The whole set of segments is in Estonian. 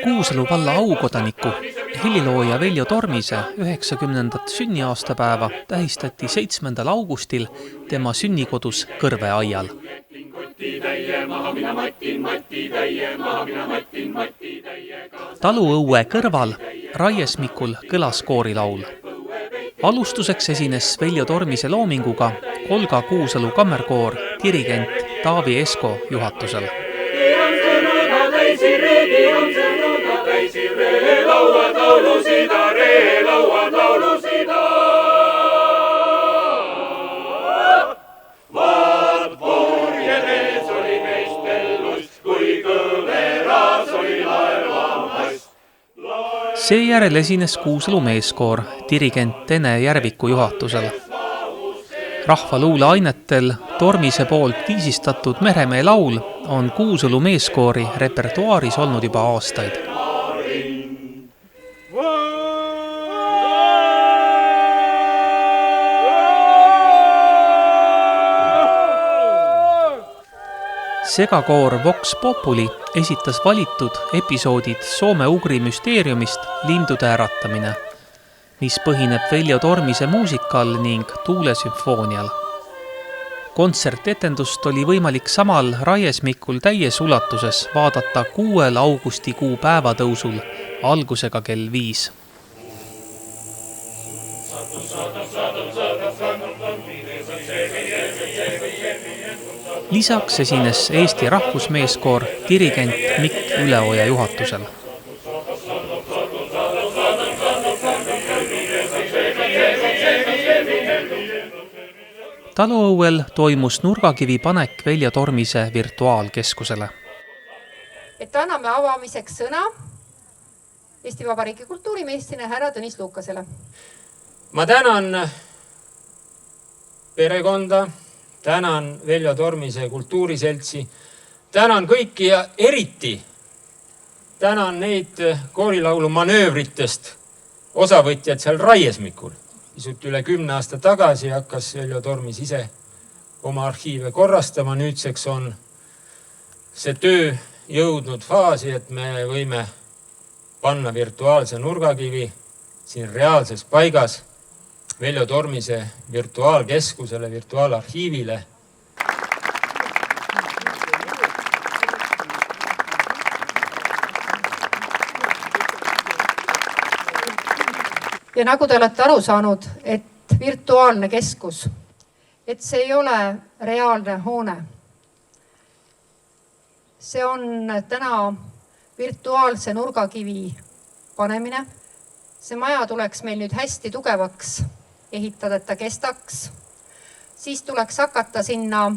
Kuusalu valla aukodaniku helilooja Veljo Tormise 90. sünniaastapäeva tähistati 7. augustil tema sünnikodus Kõrveaial. Taluõue kõrval Raiesmikul kõlas koorilaul. Alustuseks esines Veljo Tormise loominguga Olga Kuusalu kammerkoor dirigent Taavi Esko juhatusel. Seejärel esines Kuusalu meeskoor dirigent Ene Järviku juhatusel. Rahvaluule ainetel Tormise poolt viisistatud Meremee laul on Kuusalu meeskoori repertuaaris olnud juba aastaid. Segakoor Vox Populi esitas valitud episoodid Soome-Ugri müsteeriumist Lindude äratamine, mis põhineb Veljo Tormise muusikal ning tuulesümfoonial. Kontsertetendust oli võimalik samal Raiesmikul täies ulatuses vaadata 6. augustikuu päevatõusul algusega kell 5. Lisaks esines Eesti rahvusmeeskoor dirigent Mikk Üleoja juhatusel. Taluõuel toimus nurgakivi panek Veljo Tormise virtuaalkeskusele. Et anname avamiseks sõna Eesti Vabariigi kultuuriministrina härra Tõnis Lukasele. Ma tänan perekonda, tänan Veljo Tormise kultuuriseltsi, tänan kõiki ja eriti tänan neid koorilaulu manöövritest osavõtjad seal Raiesmikul. Pisut üle 10 aasta tagasi hakkas Veljo Tormis ise oma arhiive korrastama. Nüüdseks on see töö jõudnud faasi, et me võime panna virtuaalse nurgakivi siin reaalses paigas Veljo Tormise virtuaalkeskusele, virtuaalarhiivile. Ja nagu te olete aru saanud, et virtuaalne keskus, et see ei ole reaalne hoone. See on täna virtuaalse nurgakivi panemine. See maja tuleks meil nüüd hästi tugevaks ehitada, et ta kestaks. Siis tuleks hakata sinna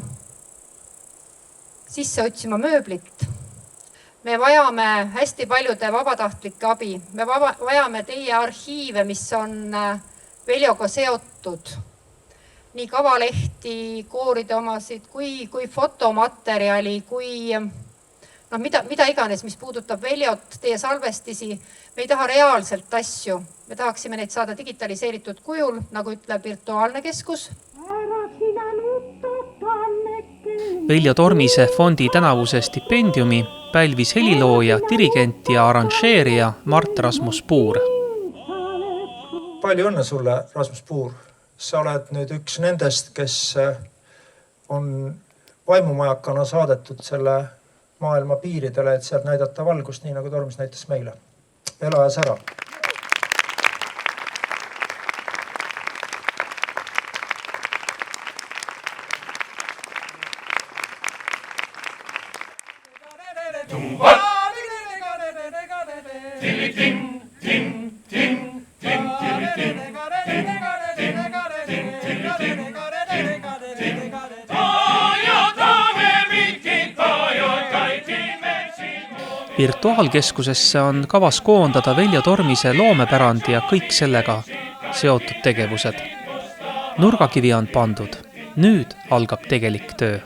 sisse otsima mööblit. Me vajame hästi paljude vabatahtlike abi. Me vajame teie arhiive, mis on Veljoga seotud. Nii kavalehti, kooride omasid, kui fotomaterjali, kui mida iganes, mis puudutab Veljot, teie salvestisi. Me ei taha reaalselt asju. Me tahaksime neid saada digitaliseeritud kujul, nagu ütleb virtuaalne keskus. Veljo Tormise fondi tänavuse stipendiumi pälvis helilooja, dirigent ja arranžeerija Mart Rasmus Puur. Palju õnne sulle, Rasmus Puur. Sa oled nüüd üks nendest, kes on vaimumajakana saadetud selle maailma piiridele, et sealt näidata valgust, nii nagu Tormis näitas meile. Ela ja sära! Virtuaalkeskusesse on kavas koondada Veljo Tormise loomepärand ja kõik sellega seotud tegevused. Nurgakivi on pandud. Nüüd algab tegelik töö.